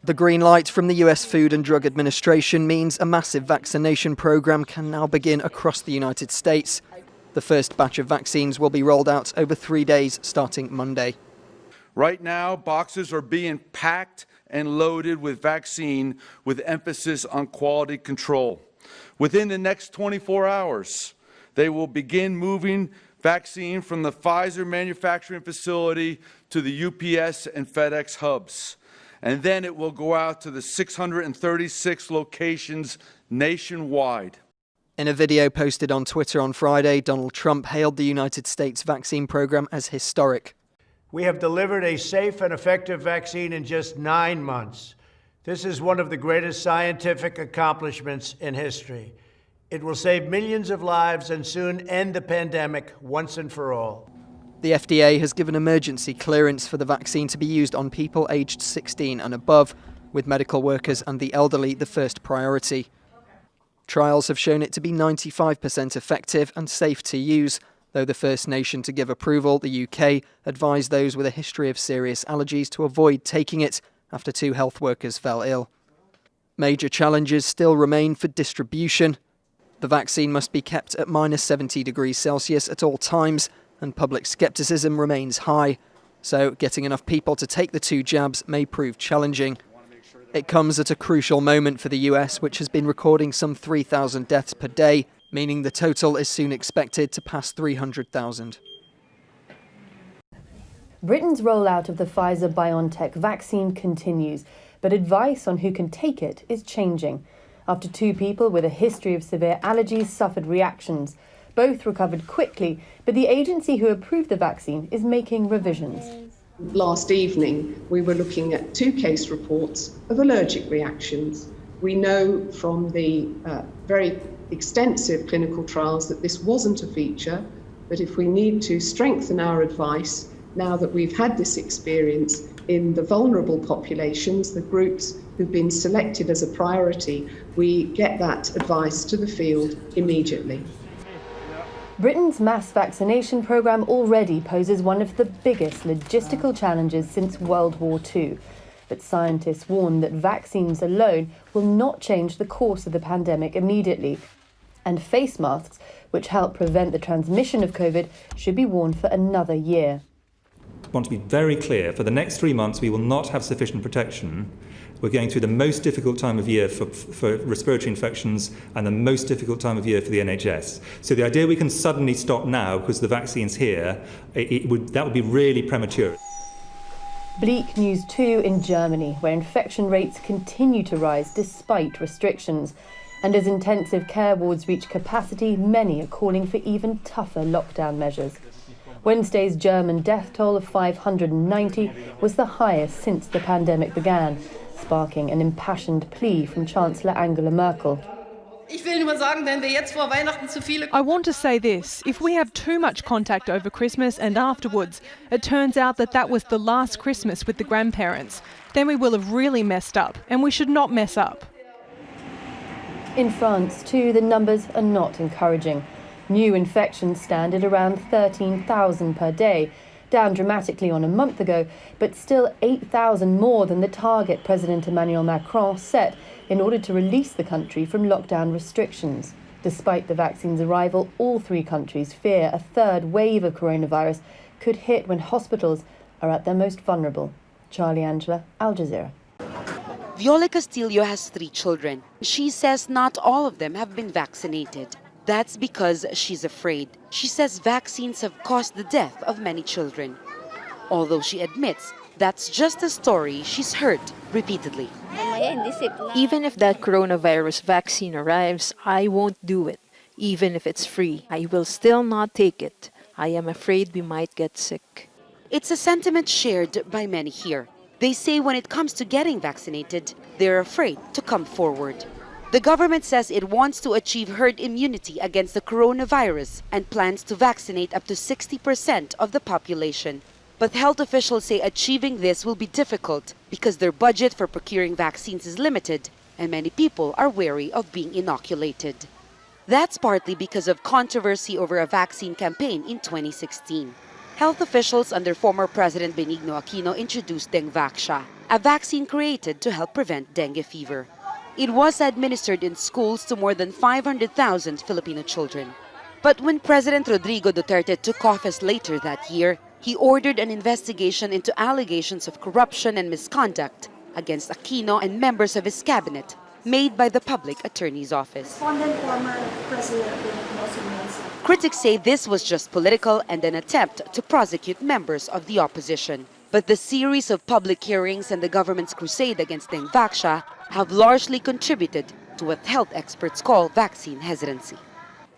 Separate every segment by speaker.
Speaker 1: The green light from the US Food and Drug Administration means a massive vaccination program can now begin across the United States. The first batch of vaccines will be rolled out over 3 days starting Monday.
Speaker 2: Right now, boxes are being packed and loaded with vaccine with emphasis on quality control. Within the next 24 hours, they will begin moving vaccine from the Pfizer manufacturing facility to the UPS and FedEx hubs. And then it will go out to the 636 locations nationwide.
Speaker 1: In a video posted on Twitter on Friday, Donald Trump hailed the United States vaccine program as historic.
Speaker 3: We have delivered a safe and effective vaccine in just 9 months. This is one of the greatest scientific accomplishments in history. It will save millions of lives and soon end the pandemic once and for all.
Speaker 1: The FDA has given emergency clearance for the vaccine to be used on people aged 16 and above, with medical workers and the elderly the first priority. Trials have shown it to be 95% effective and safe to use, though the first nation to give approval, the UK, advised those with a history of serious allergies to avoid taking it after 2 health workers fell ill. Major challenges still remain for distribution. The vaccine must be kept at -70 degrees Celsius at all times, and public scepticism remains high, so getting enough people to take the 2 jabs may prove challenging. It comes at a crucial moment for the US, which has been recording some 3,000 deaths per day, meaning the total is soon expected to pass 300,000.
Speaker 4: Britain's rollout of the Pfizer-BioNTech vaccine continues, but advice on who can take it is changing. After 2 people with a history of severe allergies suffered reactions. Both recovered quickly, but the agency who approved the vaccine is making revisions.
Speaker 5: Last evening, we were looking at 2 case reports of allergic reactions. We know from the very extensive clinical trials that this wasn't a feature, but if we need to strengthen our advice, now that we've had this experience in the vulnerable populations, the groups who've been selected as a priority, we get that advice to the field immediately.
Speaker 4: Britain's mass vaccination programme already poses one of the biggest logistical challenges since World War II. But scientists warn that vaccines alone will not change the course of the pandemic immediately. And face masks, which help prevent the transmission of COVID, should be worn for another year.
Speaker 6: I want to be very clear, for the next 3 months we will not have sufficient protection. We're going through the most difficult time of year for respiratory infections and the most difficult time of year for the NHS. So the idea we can suddenly stop now because the vaccine's here, that would be really premature.
Speaker 4: Bleak news too in Germany, where infection rates continue to rise despite restrictions. And as intensive care wards reach capacity, many are calling for even tougher lockdown measures. Wednesday's German death toll of 590 was the highest since the pandemic began, sparking an impassioned plea from Chancellor Angela Merkel.
Speaker 7: I want to say this, if we have too much contact over Christmas and afterwards, it turns out that that was the last Christmas with the grandparents, then we will have really messed up, and we should not mess up.
Speaker 4: In France too, the numbers are not encouraging. New infections stand at around 13,000 per day, down dramatically on a month ago, but still 8,000 more than the target President Emmanuel Macron set in order to release the country from lockdown restrictions. Despite the vaccine's arrival, all 3 countries fear a third wave of coronavirus could hit when hospitals are at their most vulnerable. Charlie Angela, Al Jazeera.
Speaker 8: Viola Castillo has 3 children. She says not all of them have been vaccinated. That's because she's afraid. She says vaccines have caused the death of many children. Although she admits that's just a story she's heard repeatedly.
Speaker 9: Even if that coronavirus vaccine arrives, I won't do it. Even if it's free, I will still not take it. I am afraid we might get sick.
Speaker 8: It's a sentiment shared by many here. They say when it comes to getting vaccinated, they're afraid to come forward. The government says it wants to achieve herd immunity against the coronavirus and plans to vaccinate up to 60% of the population. But health officials say achieving this will be difficult because their budget for procuring vaccines is limited and many people are wary of being inoculated. That's partly because of controversy over a vaccine campaign in 2016. Health officials under former President Benigno Aquino introduced Dengvaxia, a vaccine created to help prevent dengue fever. It was administered in schools to more than 500,000 Filipino children. But when President Rodrigo Duterte took office later that year, he ordered an investigation into allegations of corruption and misconduct against Aquino and members of his cabinet made by the Public Attorney's Office. Critics say this was just political and an attempt to prosecute members of the opposition. But the series of public hearings and the government's crusade against Dengvaxia have largely contributed to what health experts call vaccine hesitancy.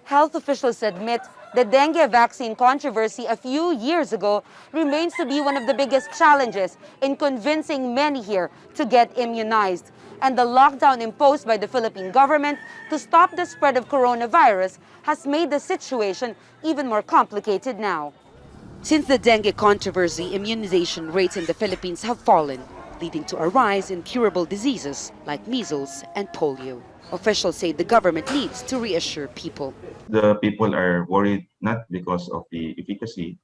Speaker 8: Health officials admit the dengue vaccine controversy a few years ago remains to be one of the biggest challenges in convincing many here to get immunized. And the lockdown imposed by the Philippine government to stop the spread of coronavirus has made the situation even more complicated now. Since the dengue controversy, immunization rates in the Philippines have fallen, leading to a rise in curable diseases like measles and polio. Officials say the government needs to reassure people.
Speaker 10: The people are worried not because of the efficacy,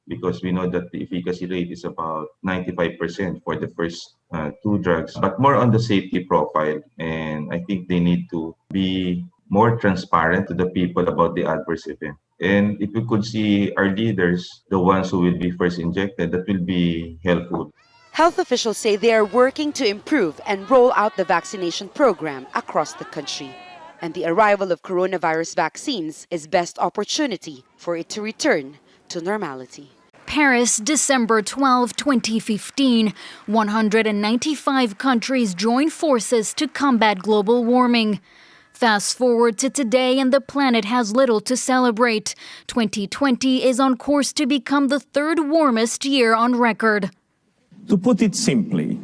Speaker 10: because we know that the efficacy rate is about 95% for the first two drugs, but more on the safety profile. And I think they need to be more transparent to the people about the adverse event. And if we could see our leaders, the ones who will be first injected, that will be helpful.
Speaker 8: Health officials say they are working to improve and roll out the vaccination program across the country. And the arrival of coronavirus vaccines is best opportunity for it to return to normality.
Speaker 11: Paris, December 12, 2015. 195 countries join forces to combat global warming. Fast forward to today and the planet has little to celebrate. 2020 is on course to become the third warmest year on record.
Speaker 12: To put it simply,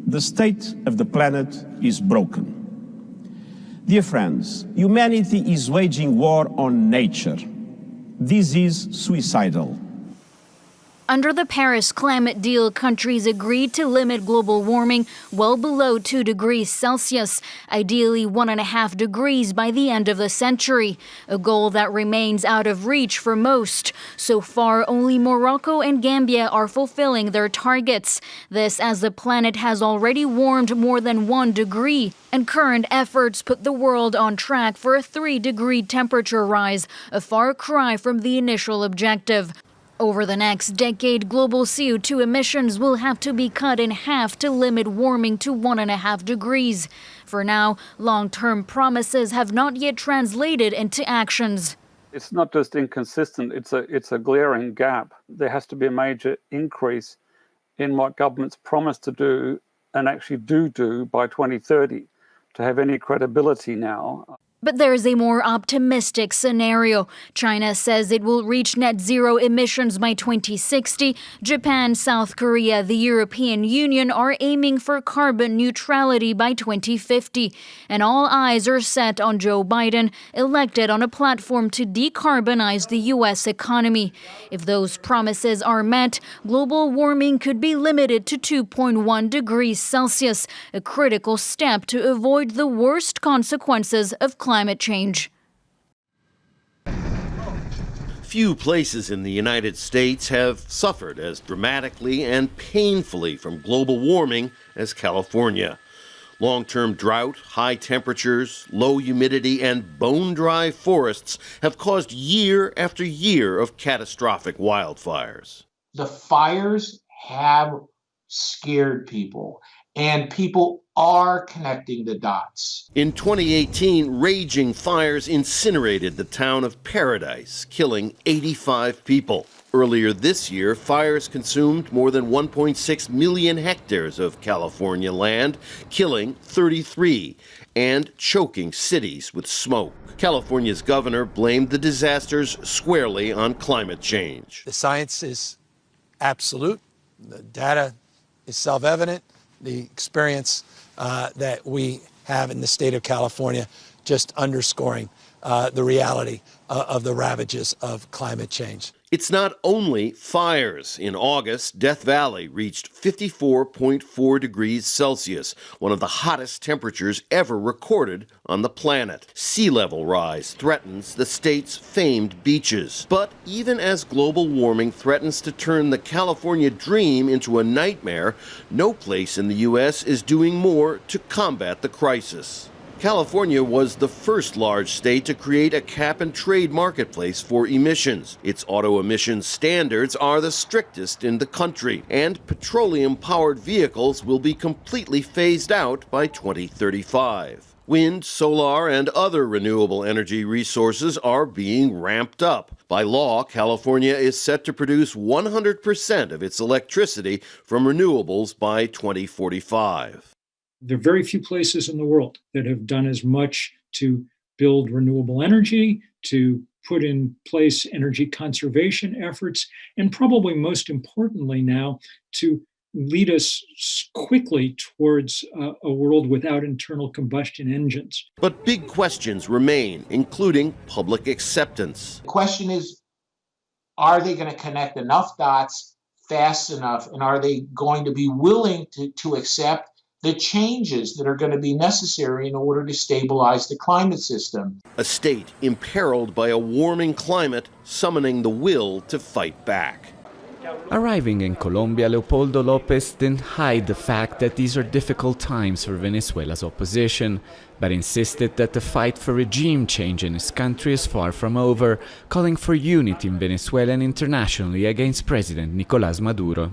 Speaker 12: the state of the planet is broken. Dear friends, humanity is waging war on nature. This is suicidal.
Speaker 11: Under the Paris climate deal, countries agreed to limit global warming well below 2 degrees Celsius, ideally 1.5 degrees by the end of the century, a goal that remains out of reach for most. So far, only Morocco and Gambia are fulfilling their targets. This as the planet has already warmed more than 1 degree, and current efforts put the world on track for a 3-degree temperature rise, a far cry from the initial objective. Over the next decade, global CO2 emissions will have to be cut in half to limit warming to 1.5 degrees. For now, long-term promises have not yet translated into actions.
Speaker 13: It's not just inconsistent, it's a glaring gap. There has to be a major increase in what governments promise to do and actually do by 2030 to have any credibility now.
Speaker 11: But there is a more optimistic scenario. China says it will reach net zero emissions by 2060. Japan, South Korea, the European Union are aiming for carbon neutrality by 2050. And all eyes are set on Joe Biden, elected on a platform to decarbonize the U.S. economy. If those promises are met, global warming could be limited to 2.1 degrees Celsius, a critical step to avoid the worst consequences of climate change.
Speaker 14: Few places in the United States have suffered as dramatically and painfully from global warming as California. Long-term drought, high temperatures, low humidity, and bone-dry forests have caused year after year of catastrophic wildfires.
Speaker 15: The fires have scared people, and people are connecting the dots.
Speaker 14: In 2018, raging fires incinerated the town of Paradise, killing 85 people. Earlier this year, fires consumed more than 1.6 million hectares of California land, killing 33 and choking cities with smoke. California's governor blamed the disasters squarely on climate change.
Speaker 16: The science is absolute. The data is self-evident. The experience that we have in the state of California just underscoring the reality of the ravages of climate change.
Speaker 14: It's not only fires. In August, Death Valley reached 54.4 degrees Celsius, one of the hottest temperatures ever recorded on the planet. Sea level rise threatens the state's famed beaches. But even as global warming threatens to turn the California dream into a nightmare, no place in the U.S. is doing more to combat the crisis. California was the first large state to create a cap-and-trade marketplace for emissions. Its auto emissions standards are the strictest in the country, and petroleum-powered vehicles will be completely phased out by 2035. Wind, solar, and other renewable energy resources are being ramped up. By law, California is set to produce 100% of its electricity from renewables by 2045.
Speaker 17: There are very few places in the world that have done as much to build renewable energy, to put in place energy conservation efforts, and probably most importantly now, to lead us quickly towards a world without internal combustion engines.
Speaker 14: But big questions remain, including public acceptance.
Speaker 15: The question is, are they going to connect enough dots fast enough, and are they going to be willing to accept the changes that are going to be necessary in order to stabilize the climate system?
Speaker 14: A state imperiled by a warming climate, summoning the will to fight back.
Speaker 18: Arriving in Colombia, Leopoldo López didn't hide the fact that these are difficult times for Venezuela's opposition, but insisted that the fight for regime change in his country is far from over, calling for unity in Venezuela and internationally against President Nicolás Maduro.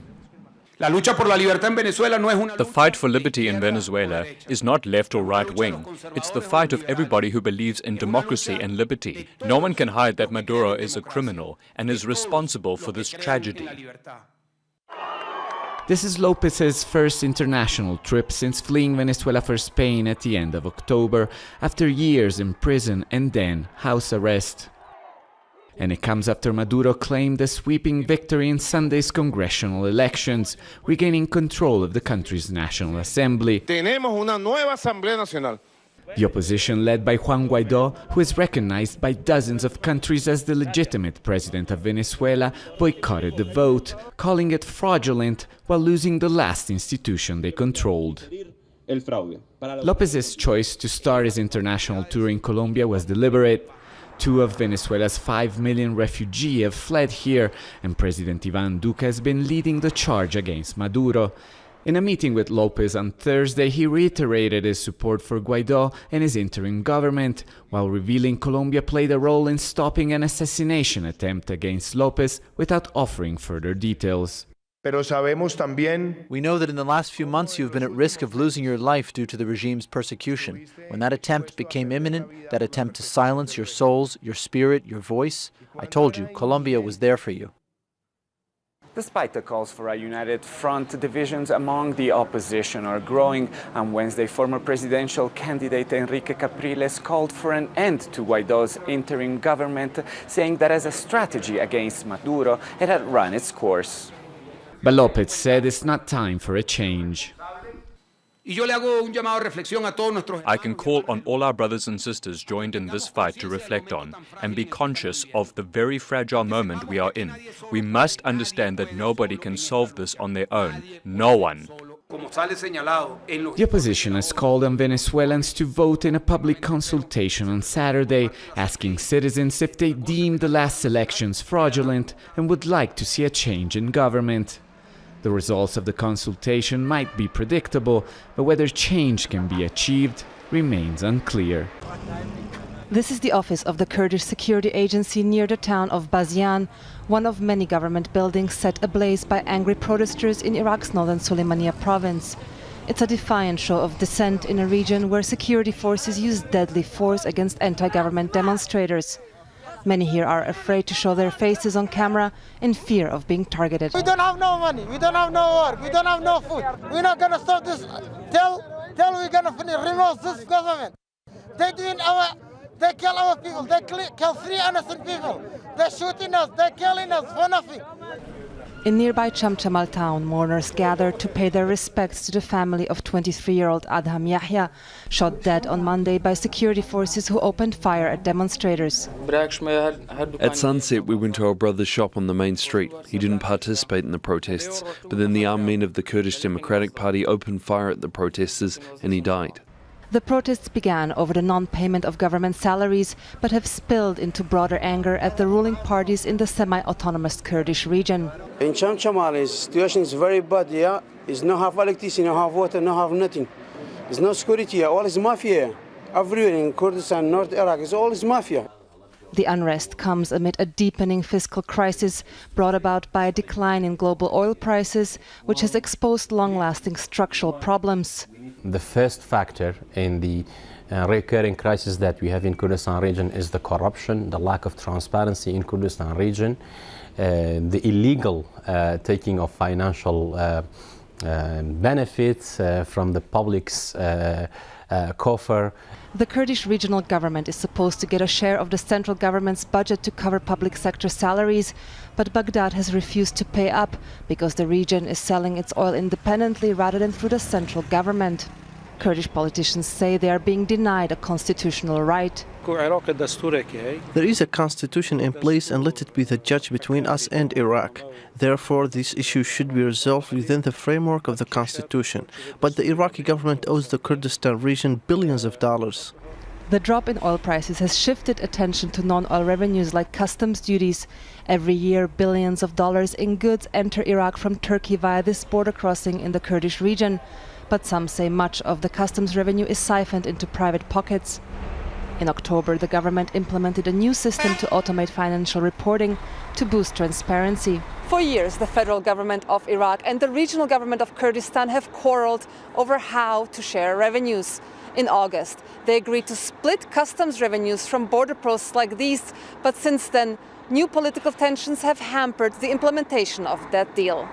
Speaker 19: The fight for liberty in Venezuela is not left or right wing. It's the fight of everybody who believes in democracy and liberty. No one can hide that Maduro is a criminal and is responsible for this tragedy.
Speaker 18: This is López's first international trip since fleeing Venezuela for Spain at the end of October, after years in prison and then house arrest. And it comes after Maduro claimed a sweeping victory in Sunday's congressional elections, regaining control of the country's National Assembly. The opposition, led by Juan Guaidó, who is recognized by dozens of countries as the legitimate president of Venezuela, boycotted the vote, calling it fraudulent while losing the last institution they controlled. López's choice to start his international tour in Colombia was deliberate. 2 of Venezuela's 5 million refugees have fled here, and President Iván Duque has been leading the charge against Maduro. In a meeting with López on Thursday, he reiterated his support for Guaidó and his interim government, while revealing Colombia played a role in stopping an assassination attempt against López without offering further details.
Speaker 20: We know that in the last few months you've been at risk of losing your life due to the regime's persecution. When that attempt became imminent, that attempt to silence your souls, your spirit, your voice, I told you, Colombia was there for you.
Speaker 21: Despite the calls for a united front, divisions among the opposition are growing. On Wednesday, former presidential candidate Enrique Capriles called for an end to Guaidó's interim government, saying that as a strategy against Maduro, it had run its course.
Speaker 18: But López said it's not time for a change.
Speaker 19: I can call on all our brothers and sisters joined in this fight to reflect on and be conscious of the very fragile moment we are in. We must understand that nobody can solve this on their own. No one.
Speaker 18: The opposition has called on Venezuelans to vote in a public consultation on Saturday, asking citizens if they deem the last elections fraudulent and would like to see a change in government. The results of the consultation might be predictable, but whether change can be achieved remains unclear.
Speaker 22: This is the office of the Kurdish security agency near the town of Bazian, one of many government buildings set ablaze by angry protesters in Iraq's northern Sulaymaniyah province. It's a defiant show of dissent in a region where security forces use deadly force against anti-government demonstrators. Many here are afraid to show their faces on camera in fear of being targeted.
Speaker 23: We don't have no money, we don't have no work, we don't have no food. We're not going to stop this till we're going to remove this government. They kill our people, they kill 3 innocent people. They're shooting us, they're killing us for nothing.
Speaker 22: In nearby Chamchamal town, mourners gathered to pay their respects to the family of 23-year-old Adham Yahya, shot dead on Monday by security forces who opened fire at demonstrators.
Speaker 1: At sunset, we went to our brother's shop on the main street. He didn't participate in the protests, but then the armed men of the Kurdish Democratic Party opened fire at the protesters and he died.
Speaker 22: The protests began over the non-payment of government salaries, but have spilled into broader anger at the ruling parties in the semi-autonomous Kurdish region.
Speaker 2: In Chamchamal, the situation is very bad, yeah. There's no half electricity, no half water, no half nothing. There's no security, all is mafia. Everywhere in Kurdistan, North Iraq, it's all is mafia.
Speaker 22: The unrest comes amid a deepening fiscal crisis brought about by a decline in global oil prices, which has exposed long-lasting structural problems.
Speaker 3: The first factor in the recurring crisis that we have in Kurdistan region is the corruption, the lack of transparency in Kurdistan region, the illegal taking of financial benefits from the public's coffer.
Speaker 22: The Kurdish regional government is supposed to get a share of the central government's budget to cover public sector salaries, but Baghdad has refused to pay up because the region is selling its oil independently rather than through the central government. Kurdish politicians say they are being denied a constitutional right.
Speaker 24: There is a constitution in place and let it be the judge between us and Iraq. Therefore, this issue should be resolved within the framework of the constitution. But the Iraqi government owes the Kurdistan region billions of dollars.
Speaker 22: The drop in oil prices has shifted attention to non-oil revenues like customs duties. Every year, billions of dollars in goods enter Iraq from Turkey via this border crossing in the Kurdish region. But some say much of the customs revenue is siphoned into private pockets. In October, the government implemented a new system to automate financial reporting to boost transparency. For years, the federal government of Iraq and the regional government of Kurdistan have quarreled over how to share revenues. In August, they agreed to split customs revenues from border posts like these, but since then, new political tensions have hampered the implementation of that deal.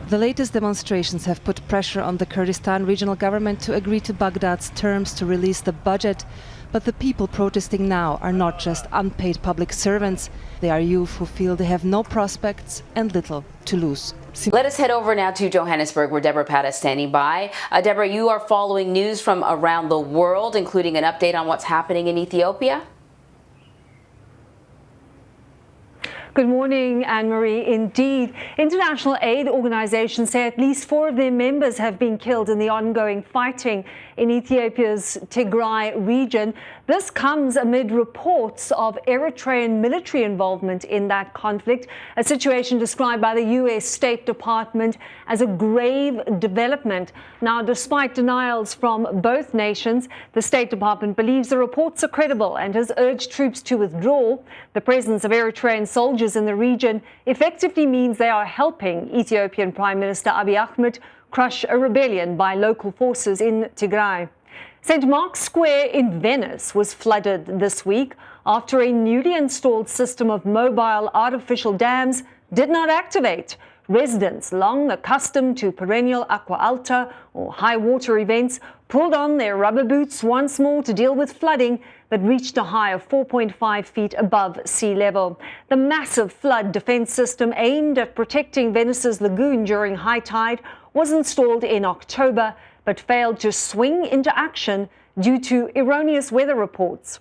Speaker 22: The latest demonstrations have put pressure on the Kurdistan regional government to agree to Baghdad's terms to release the budget. But the people protesting now are not just unpaid public servants. They are youth who feel they have no prospects and little to lose.
Speaker 2: Let us head over now to Johannesburg, where Deborah Pat is standing by. Deborah, you are following news from around the world, including an update on what's happening in Ethiopia.
Speaker 25: Good morning, Anne-Marie. Indeed, international aid organizations say at least 4 of their members have been killed in the ongoing fighting in Ethiopia's Tigray region. This comes amid reports of Eritrean military involvement in that conflict, a situation described by the U.S. State Department as a grave development. Now, despite denials from both nations, the State Department believes the reports are credible and has urged troops to withdraw. The presence of Eritrean soldiers in the region effectively means they are helping Ethiopian Prime Minister Abiy Ahmed crush a rebellion by local forces in Tigray. St. Mark's Square in Venice was flooded this week after a newly installed system of mobile artificial dams did not activate. Residents, long accustomed to perennial aqua alta or high water events, pulled on their rubber boots once more to deal with flooding that reached a high of 4.5 feet above sea level. The massive flood defense system aimed at protecting Venice's lagoon during high tide was installed in October, but failed to swing into action due to erroneous weather reports.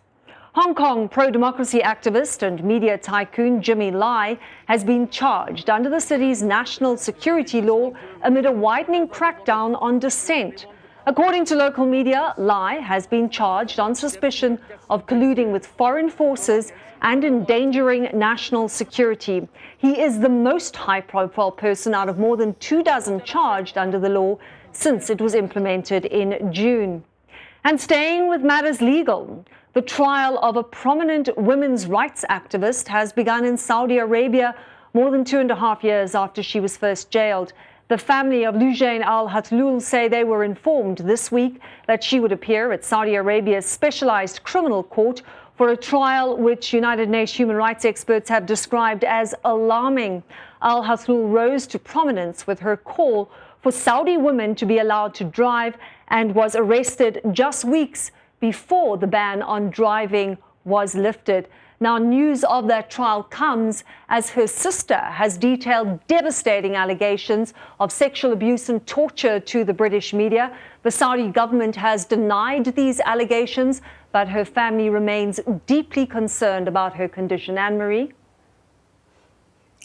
Speaker 25: Hong Kong pro-democracy activist and media tycoon Jimmy Lai has been charged under the city's national security law amid a widening crackdown on dissent. According to local media, Lai has been charged on suspicion of colluding with foreign forces and endangering national security. He is the most high-profile person out of more than 24 charged under the law since it was implemented in June. And staying with matters legal, the trial of a prominent women's rights activist has begun in Saudi Arabia more than 2.5 years after she was first jailed. The family of Lujain al-Hatlul say they were informed this week that she would appear at Saudi Arabia's specialized criminal court for a trial which United Nations human rights experts have described as alarming. Al-Hatlul rose to prominence with her call for Saudi women to be allowed to drive and was arrested just weeks before the ban on driving was lifted. Now, news of that trial comes as her sister has detailed devastating allegations of sexual abuse and torture to the British media. The Saudi government has denied these allegations, but her family remains deeply concerned about her condition. Anne-Marie?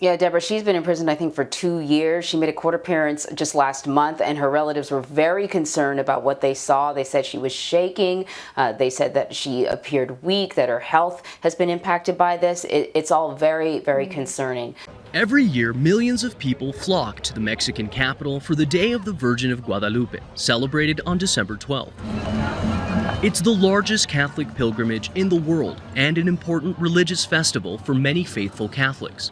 Speaker 4: Yeah, Deborah, she's been in prison, I think, for 2 years. She made a court appearance just last month, and her relatives were very concerned about what they saw. They said she was shaking. They said that she appeared weak, that her health has been impacted by this. It's all very, very concerning.
Speaker 5: Every year, millions of people flock to the Mexican capital for the Day of the Virgin of Guadalupe, celebrated on December 12th. It's the largest Catholic pilgrimage in the world and an important religious festival for many faithful Catholics.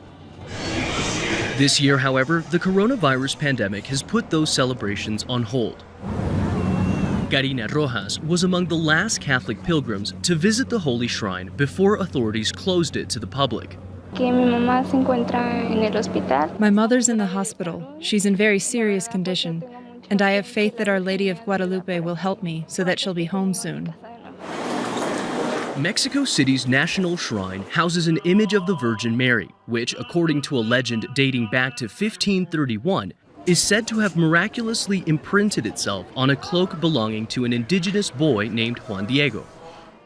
Speaker 5: This year, however, the coronavirus pandemic has put those celebrations on hold. Karina Rojas was among the last Catholic pilgrims to visit the Holy Shrine before authorities closed it to the public.
Speaker 6: My mother's in the hospital. She's in very serious condition, and I have faith that Our Lady of Guadalupe will help me so that she'll be home soon.
Speaker 5: Mexico City's National Shrine houses an image of the Virgin Mary, which, according to a legend dating back to 1531, is said to have miraculously imprinted itself on a cloak belonging to an indigenous boy named Juan Diego.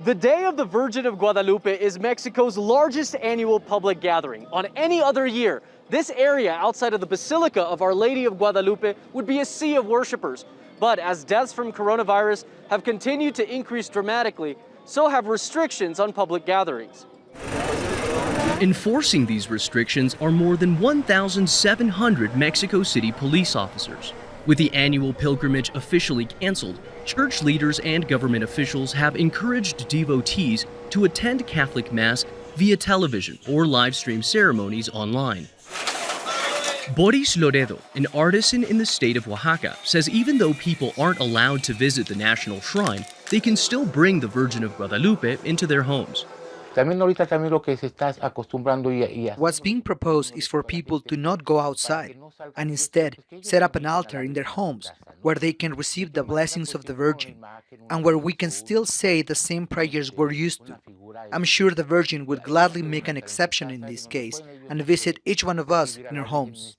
Speaker 7: The Day of the Virgin of Guadalupe is Mexico's largest annual public gathering. On any other year, this area outside of the Basilica of Our Lady of Guadalupe would be a sea of worshipers. But as deaths from coronavirus have continued to increase dramatically, so have restrictions on public gatherings.
Speaker 5: Enforcing these restrictions are more than 1,700 Mexico City police officers. With the annual pilgrimage officially canceled, church leaders and government officials have encouraged devotees to attend Catholic Mass via television or live stream ceremonies online. Boris Loredo, an artisan in the state of Oaxaca, says even though people aren't allowed to visit the National Shrine, they can still bring the Virgin of Guadalupe into their homes.
Speaker 9: What's being proposed is for people to not go outside and instead set up an altar in their homes where they can receive the blessings of the Virgin and where we can still say the same prayers we're used to. I'm sure the Virgin would gladly make an exception in this case and visit each one of us in our homes.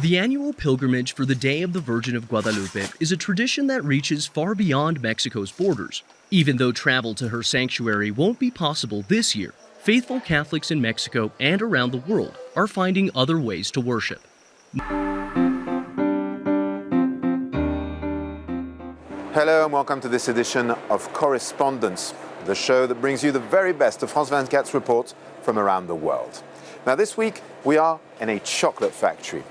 Speaker 5: The annual pilgrimage for the Day of the Virgin of Guadalupe is a tradition that reaches far beyond Mexico's borders. Even though travel to her sanctuary won't be possible this year, faithful Catholics in Mexico and around the world are finding other ways to worship.
Speaker 26: Hello and welcome to this edition of Correspondence, the show that brings you the very best of France 24's reports from around the world. Now this week we are in a chocolate factory.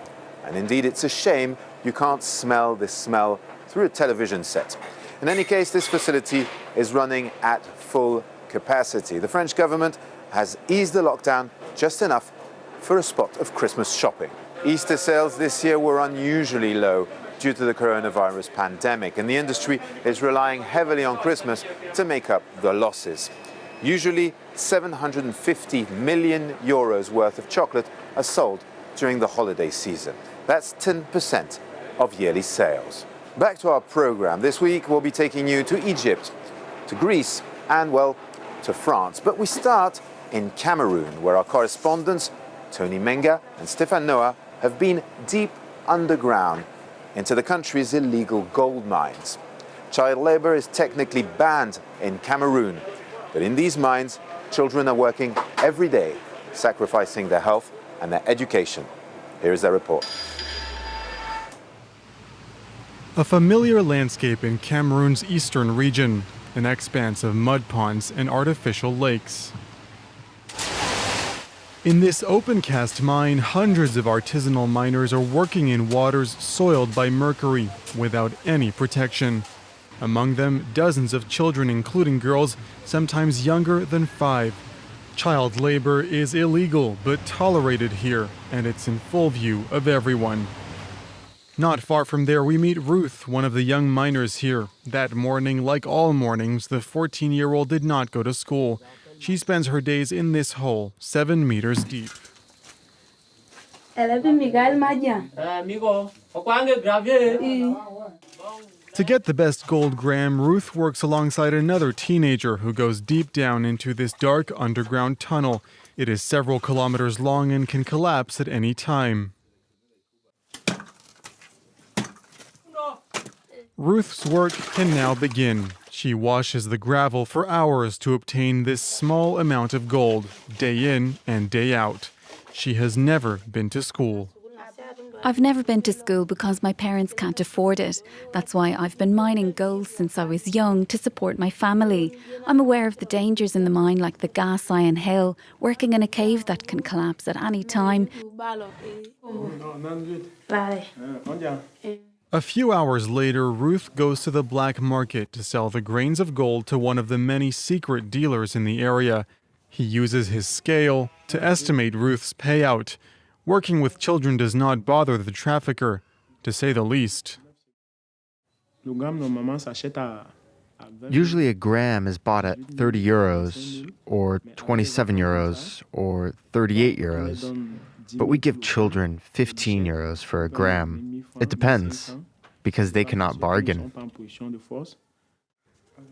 Speaker 26: And indeed, it's a shame you can't smell this smell through a television set. In any case, this facility is running at full capacity. The French government has eased the lockdown just enough for a spot of Christmas shopping. Easter sales this year were unusually low due to the coronavirus pandemic, and the industry is relying heavily on Christmas to make up the losses. Usually, 750 million euros worth of chocolate are sold during the holiday season. That's 10% of yearly sales. Back to our program. This week we'll be taking you to Egypt, to Greece, and well, to France. But we start in Cameroon, where our correspondents, Tony Menga and Stéphane Noah, have been deep underground into the country's illegal gold mines. Child labor is technically banned in Cameroon, but in these mines, children are working every day, sacrificing their health and their education. Here is their report.
Speaker 27: A familiar landscape in Cameroon's eastern region, an expanse of mud ponds and artificial lakes. In this open-cast mine, hundreds of artisanal miners are working in waters soiled by mercury without any protection. Among them, dozens of children, including girls, sometimes younger than 5. Child labor is illegal but tolerated here, and it's in full view of everyone. Not far from there, we meet Ruth, one of the young miners here. That morning, like all mornings, the 14-year-old did not go to school. She spends her days in this hole, 7 meters deep. To get the best gold gram, Ruth works alongside another teenager who goes deep down into this dark underground tunnel. It is several kilometers long and can collapse at any time. Ruth's work can now begin. She washes the gravel for hours to obtain this small amount of gold, day in and day out. She has never been to school.
Speaker 8: I've never been to school because my parents can't afford it. That's why I've been mining gold since I was young to support my family. I'm aware of the dangers in the mine, like the gas iron hill, working in a cave that can collapse at any time.
Speaker 27: A few hours later, Ruth goes to the black market to sell the grains of gold to one of the many secret dealers in the area. He uses his scale to estimate Ruth's payout. Working with children does not bother the trafficker, to say the least.
Speaker 10: Usually a gram is bought at 30 euros, or 27 euros, or 38 euros. But we give children 15 euros for a gram. It depends, because they cannot bargain.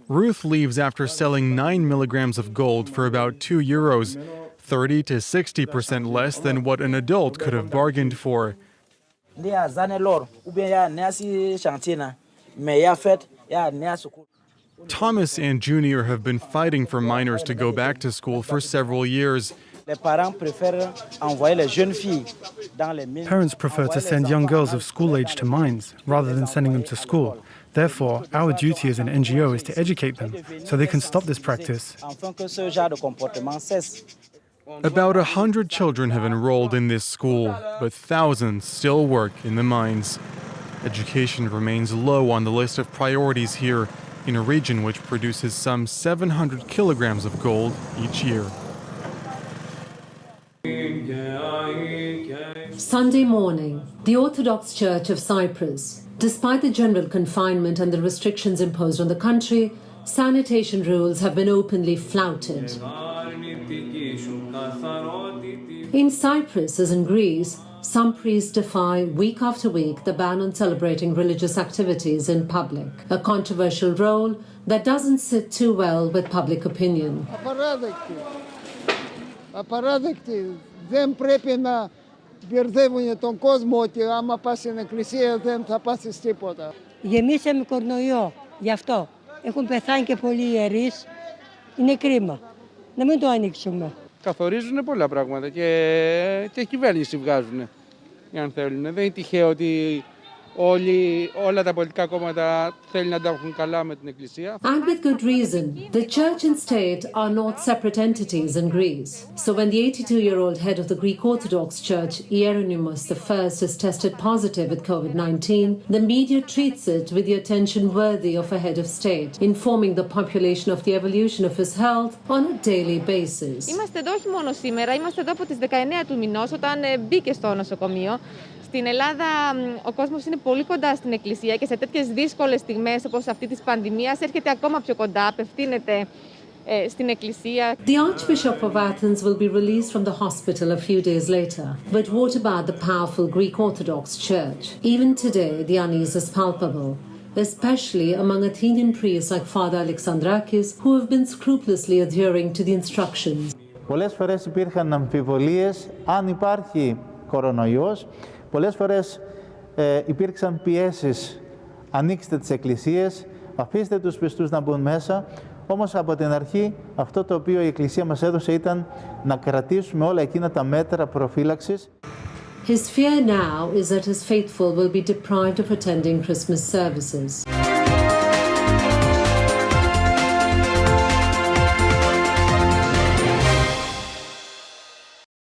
Speaker 27: Ruth leaves after selling 9 milligrams of gold for about 2 euros, 30 to 60% less than what an adult could have bargained for. Thomas and Junior have been fighting for miners to go back to school for several years.
Speaker 11: Parents prefer to send young girls of school age to mines rather than sending them to school. Therefore, our duty as an NGO is to educate them so they can stop this practice.
Speaker 27: About 100 children have enrolled in this school, but thousands still work in the mines. Education remains low on the list of priorities here, in a region which produces some 700 kilograms of gold each year.
Speaker 12: Sunday morning, the Orthodox Church of Cyprus. Despite the general confinement and the restrictions imposed on the country, sanitation rules have been openly flouted. In Cyprus, as in Greece, some priests defy week after week the ban on celebrating religious activities in public, a controversial role that doesn't sit too well with public opinion.
Speaker 23: Απαράδεκτη. Δεν πρέπει να μπερδεύουν τον κόσμο ότι άμα πας στην εκκλησία δεν θα πάθεις τίποτα. Γεμίσαμε κορονοϊό, γι' αυτό. Έχουν πεθάνει και πολλοί ιερείς. Είναι κρίμα. Να μην το ανοίξουμε.
Speaker 13: Καθορίζουν πολλά πράγματα και κυβέρνηση βγάζουν, αν θέλουν. Δεν είναι τυχαίο ότι όλα τα πολιτικά κόμματα θέλουν να τα έχουν καλά με την Εκκλησία.
Speaker 12: And with good reason. The church and state are not separate entities in Greece. So when the 82-year-old head of the Greek Orthodox Church, Hieronymus I, is tested positive with COVID-19, the media treats it with the attention worthy of a head of state, informing the population of the evolution of his health on a daily basis.
Speaker 16: Είμαστε εδώ όχι μόνο σήμερα, είμαστε εδώ από τις 19 του μηνός όταν μπήκε στο νοσοκομείο. Στην Ελλάδα ο κόσμος είναι πολύ κοντά στην Εκκλησία και σε τέτοιες δύσκολες στιγμές όπως αυτή της πανδημίας έρχεται ακόμα πιο κοντά, απευθύνεται στην Εκκλησία.
Speaker 12: The Archbishop of Athens will be released from the hospital a few days later. But what about the powerful Greek Orthodox Church? Even today, the unease is palpable, especially among Athenian priests like Father Alexandrakis, who have been scrupulously adhering to the instructions.
Speaker 17: Πολλές φορές υπήρχαν αμφιβολίες αν υπάρχει κορονοϊός. Πολλές φορές υπήρξαν πιέσεις, ανοίξτε τις εκκλησίες, αφήστε τους πιστούς να μπουν μέσα. Όμως από την αρχή αυτό το οποίο η Εκκλησία μας έδωσε ήταν να κρατήσουμε όλα εκείνα τα μέτρα προφύλαξης.
Speaker 12: His fear now is that his faithful will be deprived of attending Christmas services.